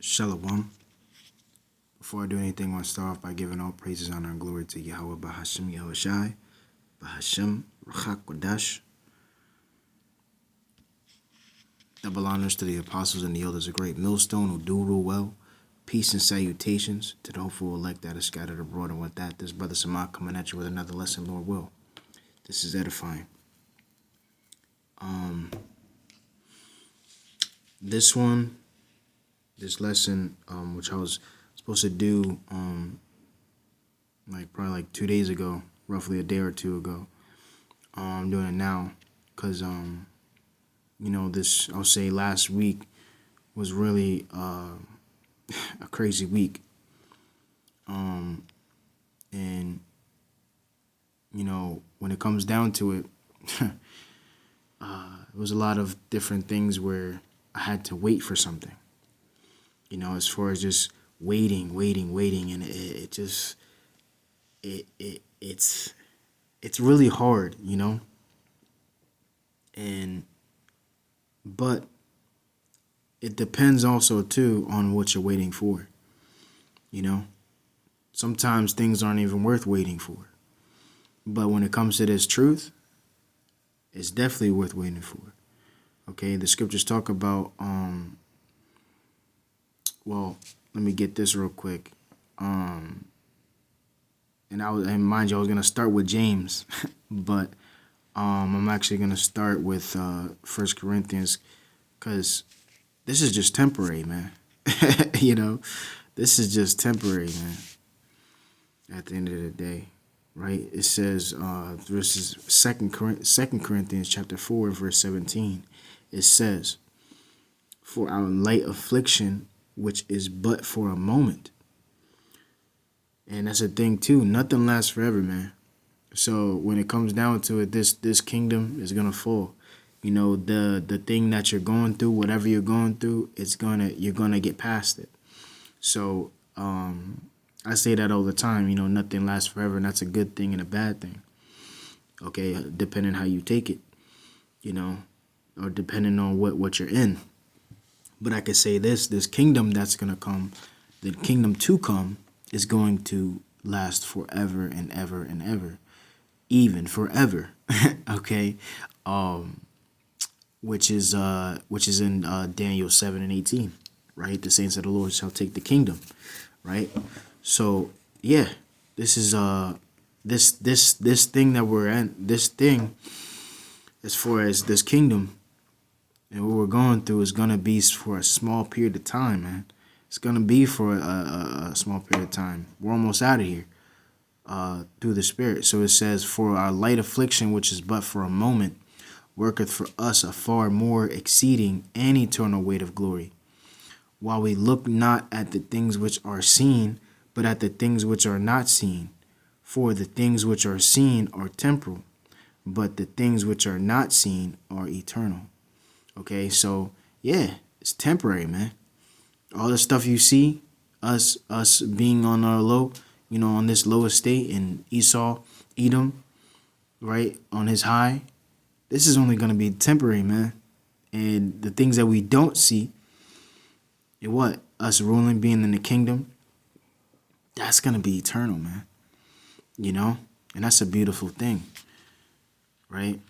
Shalom. Before I do anything, I want to start off by giving all praises, honor, and glory to Yahweh Bahashim Yahushai, Bahashim Ruach Kodash. Double honors to the apostles and the elders of great millstone who do rule well. Peace and salutations to the hopeful elect that is scattered abroad. And with that, this brother Samad coming at you with another lesson, Lord will. This is edifying. This lesson, which I was supposed to do, probably 2 days ago, roughly a day or two ago. I'm doing it now, cause I'll say last week was really a crazy week, and when it comes down to it, it was a lot of different things where I had to wait for something. As far as just waiting, and it's really hard, but it depends also too on what you're waiting for. Sometimes things aren't even worth waiting for, but when it comes to this truth, it's definitely worth waiting for. Okay, the scriptures talk about let me get this real quick. And mind you, I was gonna start with James, but I'm actually gonna start with 1 Corinthians, because this is just temporary, man. This is just temporary, man. At the end of the day, right? It says, this is 2 Corinthians chapter 4, verse 17. It says, "For our light affliction, which is but for a moment." And that's a thing too. Nothing lasts forever, man. So when it comes down to it, this kingdom is gonna fall. The thing that you're going through, whatever you're going through, you're gonna get past it. So I say that all the time. Nothing lasts forever, and that's a good thing and a bad thing. Okay, depending how you take it, or depending on what you're in. But I could say this kingdom that's gonna come, the kingdom to come, is going to last forever and ever and ever, even forever. Okay, which is in Daniel 7:18, right? The saints of the Lord shall take the kingdom, right? So yeah, this is this thing that we're in, this thing, as far as this kingdom and what we're going through, is gonna be for a small period of time, man. It's gonna be for a small period of time. We're almost out of here through the Spirit. So it says, "For our light affliction, which is but for a moment, worketh for us a far more exceeding and eternal weight of glory. While we look not at the things which are seen, but at the things which are not seen. For the things which are seen are temporal, but the things which are not seen are eternal." Okay, so yeah, it's temporary, man. All the stuff you see, us being on our low, on this low estate, and Edom, right, on his high, this is only going to be temporary, man. And the things that we don't see, and us ruling, being in the kingdom, that's going to be eternal, man. And that's a beautiful thing, right?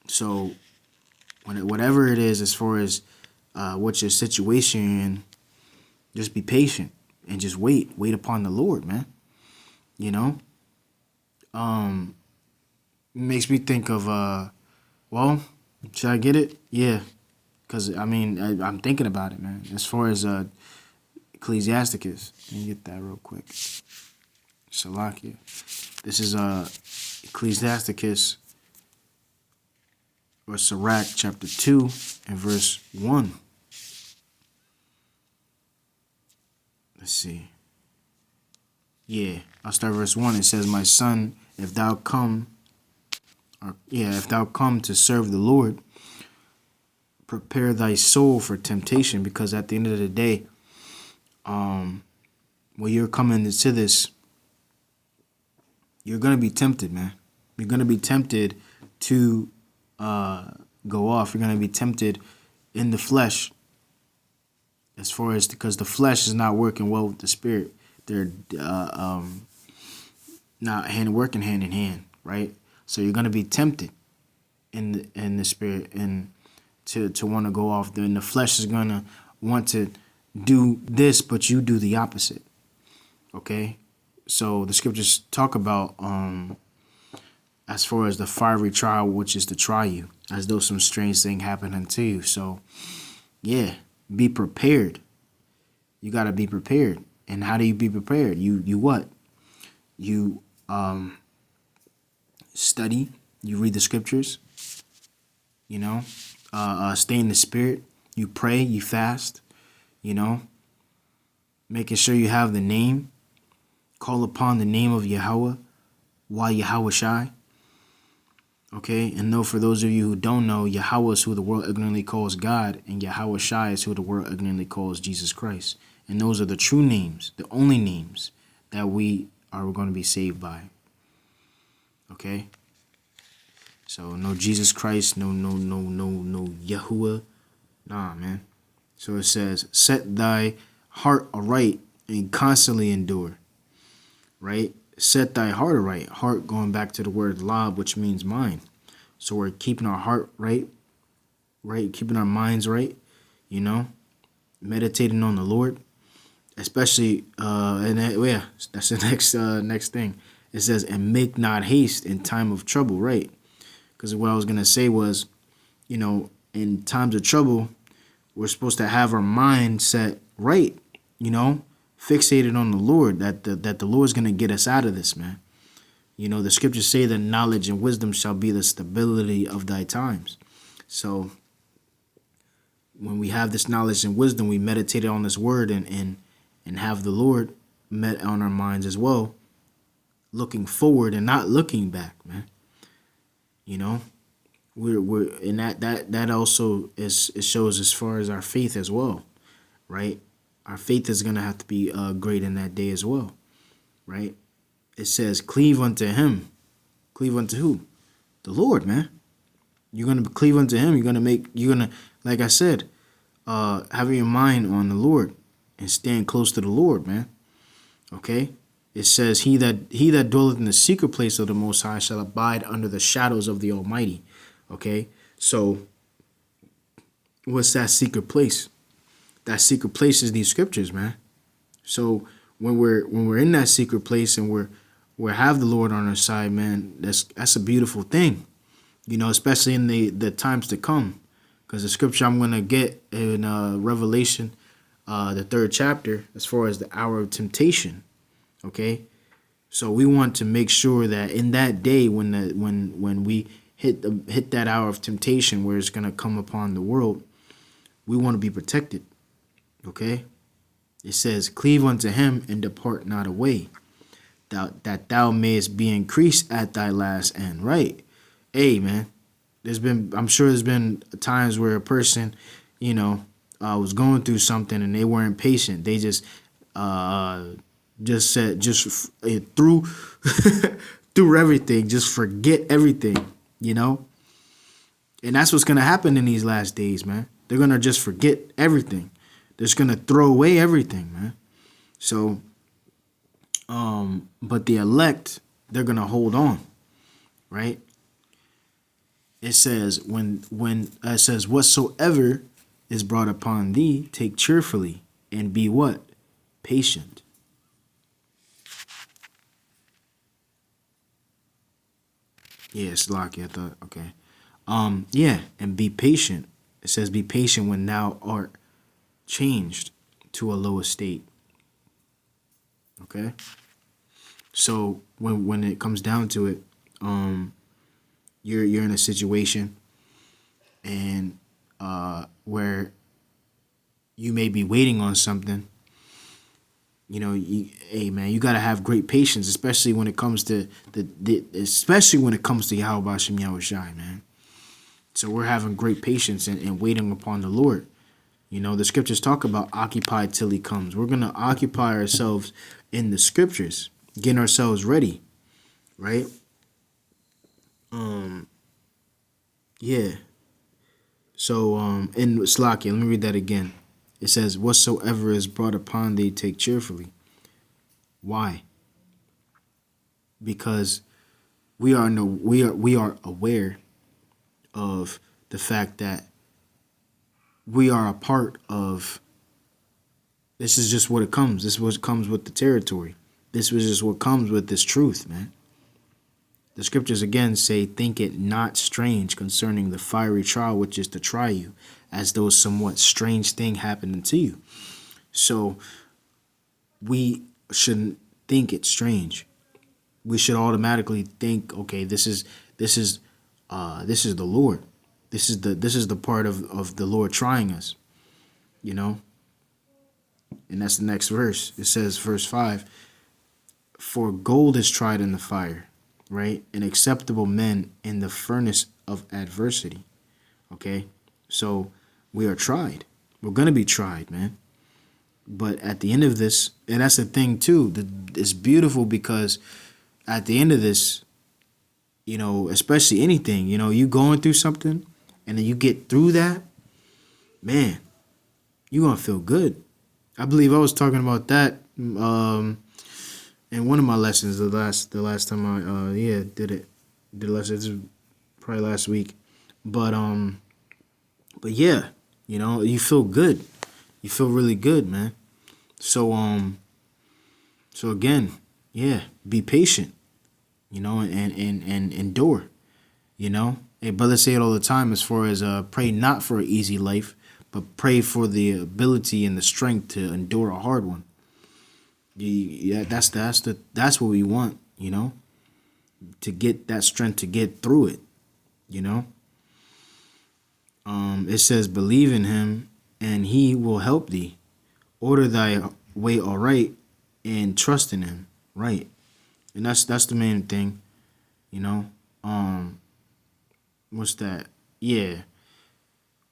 So whatever it is, as far as what your situation you're in, just be patient and just wait upon the Lord, man. Makes me think of should I get it? Yeah, because I'm thinking about it, man. As far as Ecclesiasticus, let me get that real quick. Salakia. This is Ecclesiasticus, or Sirach, chapter 2 and verse 1. Let's see. Yeah, I'll start verse 1. It says, "My son, if thou come to serve the Lord, prepare thy soul for temptation," because at the end of the day, when you're coming into this, you're gonna be tempted, man. You're gonna be tempted to go off. You're gonna be tempted in the flesh as far as because the flesh is not working well with the spirit. They're not working hand in hand, right? So you're gonna be tempted in the spirit and to want to go off. Then the flesh is gonna want to do this, but you do the opposite. Okay, so the scriptures talk about as far as the fiery trial, which is to try you, as though some strange thing happened unto you. So yeah, be prepared. You gotta be prepared. And how do you be prepared? You what? You study. You read the scriptures. You know, stay in the spirit. You pray. You fast. You know, making sure you have the name. Call upon the name of Yahweh while Yahweh Shai. Okay, and know for those of you who don't know, Yahweh is who the world ignorantly calls God, and Yahweh Shai is who the world ignorantly calls Jesus Christ. And those are the true names, the only names that we are going to be saved by. Okay? So no Jesus Christ, no Yahuwah. Nah, man. So it says, set thy heart aright and constantly endure. Right? Set thy heart aright. Heart going back to the word lab, which means mind. So we're keeping our heart right, keeping our minds right, you know, meditating on the Lord, especially that's the next thing. It says, and make not haste in time of trouble, right? Because what I was gonna say was, you know, in times of trouble, we're supposed to have our mind set right, you know, fixated on the Lord, that the Lord's gonna get us out of this, man. You know, the scriptures say that knowledge and wisdom shall be the stability of thy times. So when we have this knowledge and wisdom, we meditate on this word and have the Lord met on our minds as well, looking forward and not looking back, man. You know, we're and that also it shows as far as our faith as well, right? Our faith is gonna have to be great in that day as well, right? It says, cleave unto him. Cleave unto who? The Lord, man. You're gonna cleave unto him. You're gonna, like I said, have your mind on the Lord and stand close to the Lord, man. Okay? It says, he that dwelleth in the secret place of the Most High shall abide under the shadows of the Almighty. Okay? So what's that secret place? That secret place is these scriptures, man. So when we're in that secret place and we have the Lord on our side, man, that's a beautiful thing, you know, especially in the times to come, because the scripture I'm gonna get in Revelation, the 3rd chapter, as far as the hour of temptation. Okay, so we want to make sure that in that day when we hit that hour of temptation where it's gonna come upon the world, we want to be protected. Okay. It says, cleave unto him and depart not away, that thou mayest be increased at thy last end. Right. Hey, man, I'm sure there's been times where a person, you know, was going through something and they weren't patient. They just through through everything, just forget everything, you know. And that's what's going to happen in these last days, man. They're going to just forget everything. They're just going to throw away everything, man. So, but the elect, they're going to hold on, right? It says, when it says, whatsoever is brought upon thee, take cheerfully and be what? Patient. Yeah, it's Slocky, I thought, okay. Yeah, and be patient. It says, be patient when thou art changed to a lower state. Okay? So when it comes down to it, you're in a situation and where you may be waiting on something. You know, hey man, you gotta have great patience, especially when it comes to especially when it comes to Yahweh Bashem Yahweh Shai, man. So we're having great patience and waiting upon the Lord. You know, the scriptures talk about occupy till he comes. We're gonna occupy ourselves in the scriptures, getting ourselves ready, right? Yeah. So in Slakia, let me read that again. It says, whatsoever is brought upon thee, take cheerfully. Why? Because we are aware of the fact that we are a part of. This is just what it comes. This is what comes with the territory. This was just what comes with this truth, man. The scriptures again say, think it not strange concerning the fiery trial which is to try you, as though somewhat strange thing happened unto you. So we shouldn't think it strange. We should automatically think, okay, this is the Lord. This is the part of the Lord trying us, you know. And that's the next verse. It says, verse 5, for gold is tried in the fire, right? And acceptable men in the furnace of adversity. Okay? So we are tried. We're going to be tried, man. But at the end of this, and that's the thing too, it's beautiful because at the end of this, you know, especially anything, you know, you going through something and then you get through that, man, you're going to feel good. I believe I was talking about that in one of my lessons the last time I did it. Did a lesson. This was probably last week. But yeah, you know, you feel good. You feel really good, man. So again, yeah, be patient, you know, and endure, you know. Hey, brothers say it all the time as far as pray not for an easy life, but pray for the ability and the strength to endure a hard one. Yeah, that's what we want, you know, to get that strength to get through it, you know. It says, believe in him and he will help thee. Order thy way aright and trust in him, right? And that's the main thing, you know. What's that? Yeah.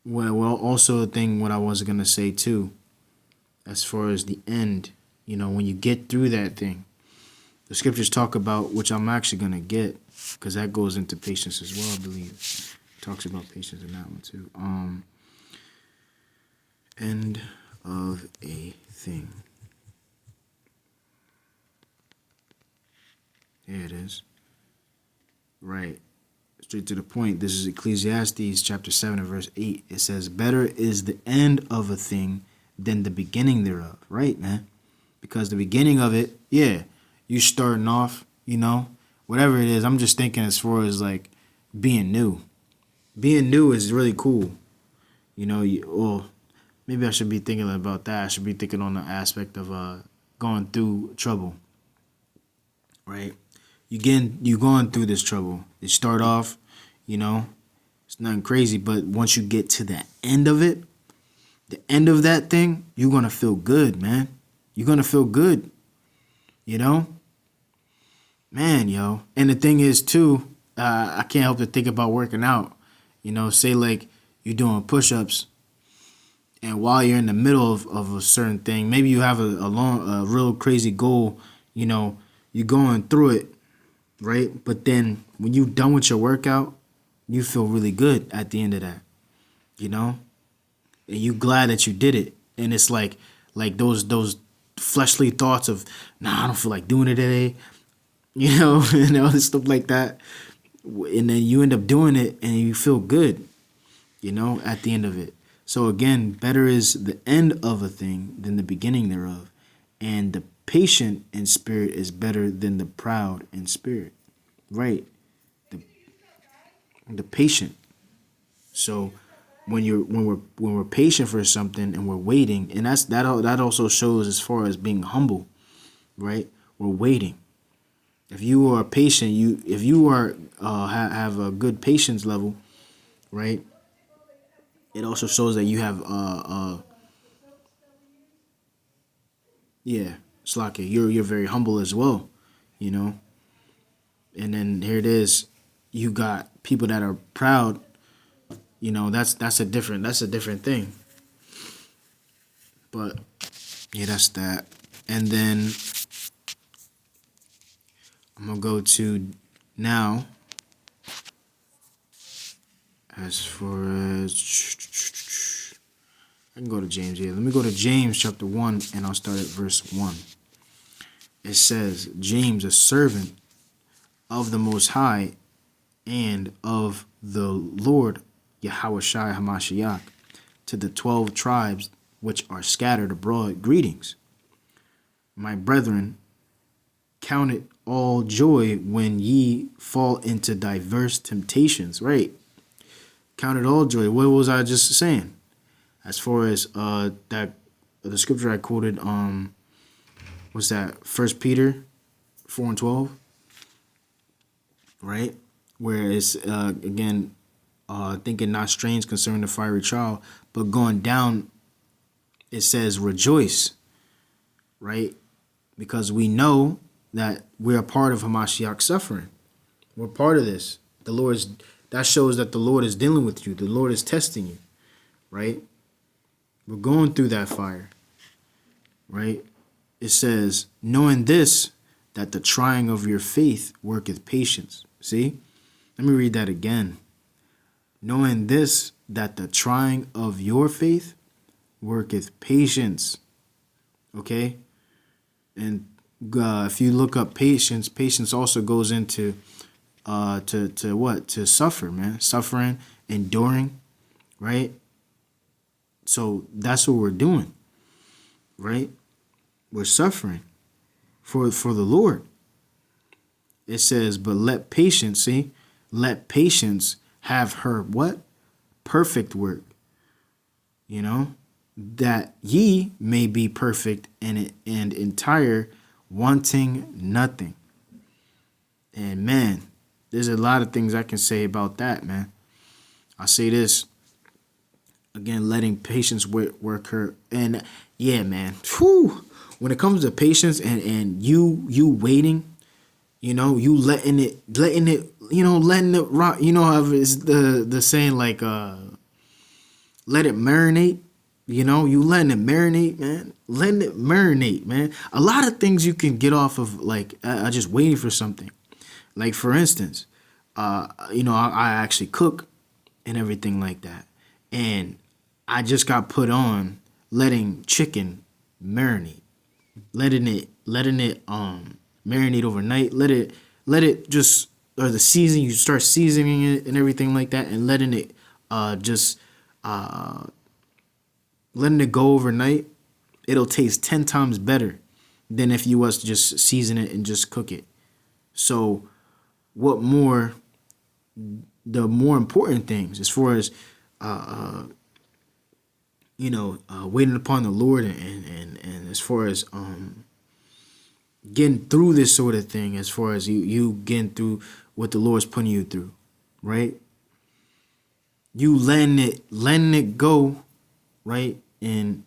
Well, also the thing what I was gonna say too, as far as the end, you know, when you get through that thing, the scriptures talk about, which I'm actually gonna get, because that goes into patience as well, I believe. It talks about patience in that one too. End of a thing. Here it is. Right. Straight to the point. This is Ecclesiastes chapter 7 and verse 8. It says, better is the end of a thing than the beginning thereof. Right, man? Because the beginning of it, yeah, you starting off, you know, whatever it is. I'm just thinking as far as like being new. Being new is really cool. You know, maybe I should be thinking about that. I should be thinking on the aspect of going through trouble. Right? You going through this trouble. You start off, you know, it's nothing crazy, but once you get to the end of it, the end of that thing, you're gonna feel good, man. You're gonna feel good, you know, man, yo. And the thing is too, I can't help to think about working out. You know, say like you're doing push-ups, and while you're in the middle of a certain thing, maybe you have a real crazy goal. You know, you're going through it. Right? But then when you done with your workout, you feel really good at the end of that, you know? And you glad that you did it. And it's like those fleshly thoughts of, nah, I don't feel like doing it today, you know, and all this stuff like that. And then you end up doing it and you feel good, you know, at the end of it. So again, better is the end of a thing than the beginning thereof. And the patient in spirit is better than the proud in spirit. Right. The patient. So when we're patient for something and we're waiting, and that also shows as far as being humble, right? We're waiting. If you are patient, if you are have a good patience level, right? It also shows that you have Slaki, you're very humble as well, you know. And then here it is, you got people that are proud, you know, that's a different thing. But yeah, that's that. And then I'm gonna go to now as far as I can go to James here. Let me go to James chapter 1, and I'll start at verse 1. It says, James, a servant of the Most High and of the Lord Yahushua Hamashiach, to the 12 tribes which are scattered abroad, greetings. My brethren, count it all joy when ye fall into diverse temptations. Right. Count it all joy. What was I just saying? As far as that the scripture I quoted, was that 1 Peter 4:12, right? Where it's again, thinking not strange concerning the fiery trial, but going down, it says rejoice, right? Because we know that we're a part of Hamashiach's suffering. We're part of this. That shows that the Lord is dealing with you. The Lord is testing you, right? We're going through that fire, right? It says, knowing this, that the trying of your faith worketh patience. See? Let me read that again. Knowing this, that the trying of your faith worketh patience. Okay? And if you look up patience, patience also goes into to what? To suffer, man. Suffering, enduring, right? So that's what we're doing, right? We're suffering for the Lord. It says, but let patience, see, let patience have her what? Perfect work. You know, that ye may be perfect and entire, wanting nothing. And man, there's a lot of things I can say about that, man. I'll say this. Again, letting patience work her. And yeah, man. Whew, when it comes to patience and you waiting, you know, you letting it, you know, letting it rock. You know how it's the saying like let it marinate. You know, you letting it marinate, man. Letting it marinate, man. A lot of things you can get off of like just waiting for something. Like for instance, you know, I actually cook and everything like that. And I just got put on letting chicken marinate, letting it marinate overnight. Let it just, or the season, you start seasoning it and everything like that, and letting it letting it go overnight. It'll taste 10 times better than if you was to just season it and just cook it. So, what more? The more important things as far as you know, waiting upon the Lord and as far as getting through this sort of thing, as far as you getting through what the Lord's putting you through, right? You letting it go, right? And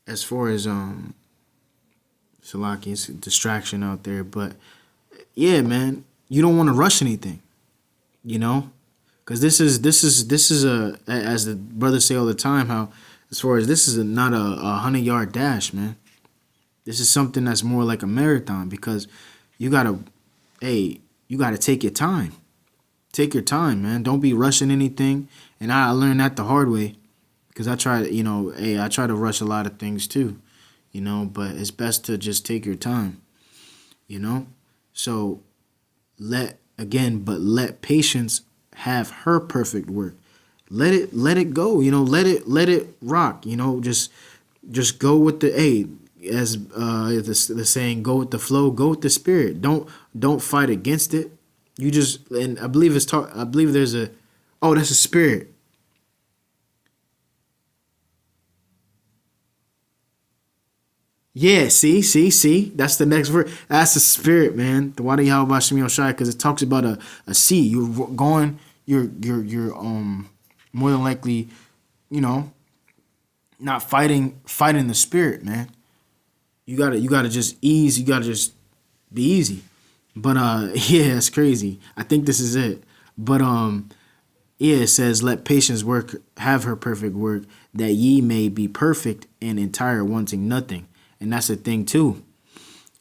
as far as Salaki, it's a distraction out there, but yeah, man, you don't want to rush anything, you know, because this is a, as the brothers say all the time, how as far as this is not a 100-yard dash, man. This is something that's more like a marathon, because you gotta take your time. Take your time, man. Don't be rushing anything. And I learned that the hard way, because I try to rush a lot of things too, you know, but it's best to just take your time, you know? So let patience have her perfect work. Let it go, you know, let it rock, you know, just go with the, as the saying, go with the flow, go with the spirit. Don't fight against it. You just, and I believe there's that's a spirit. Yeah, see. That's the next verse. That's the spirit, man. The Wadi Yahweh Shemi Oshai, because it talks about a sea. You're going, you're more than likely, you know, not fighting the spirit, man. You gotta just ease. You gotta just be easy. But yeah, it's crazy. I think this is it. But yeah, it says, let patience have her perfect work, that ye may be perfect and entire, wanting nothing. And that's the thing too.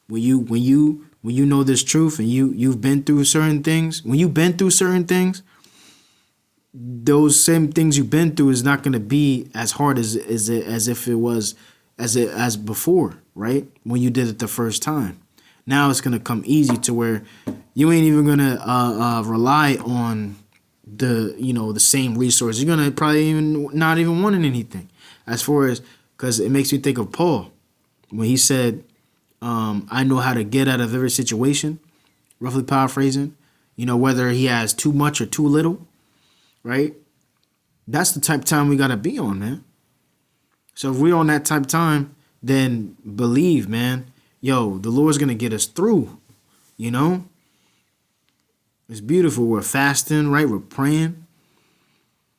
When you know this truth and you've been through certain things, those same things you've been through is not going to be as hard as if it was as before, right? When you did it the first time. Now it's going to come easy to where you ain't even going to rely on the same resources. You're going to probably even not even wanting anything, as far as, because it makes me think of Paul when he said, I know how to get out of every situation, roughly paraphrasing, whether he has too much or too little, right? That's the type of time we got to be on, man. So if we're on that type of time, then believe, man, yo, the Lord's going to get us through, It's beautiful. We're fasting, right? We're praying.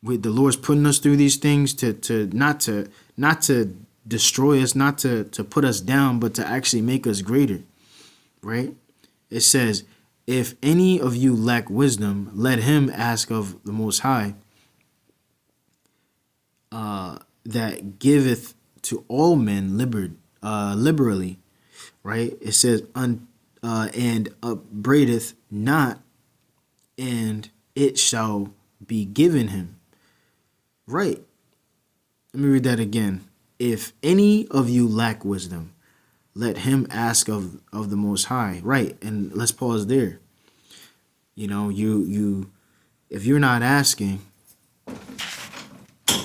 The Lord's putting us through these things to not to destroy us, not to put us down, but to actually make us greater, right? It says, if any of you lack wisdom, let him ask of the Most High, that giveth to all men liberally, right? It says, and upbraideth not, and it shall be given him. Right. Let me read that again. If any of you lack wisdom, let him ask of the Most High. Right. And let's pause there. You if you're not asking,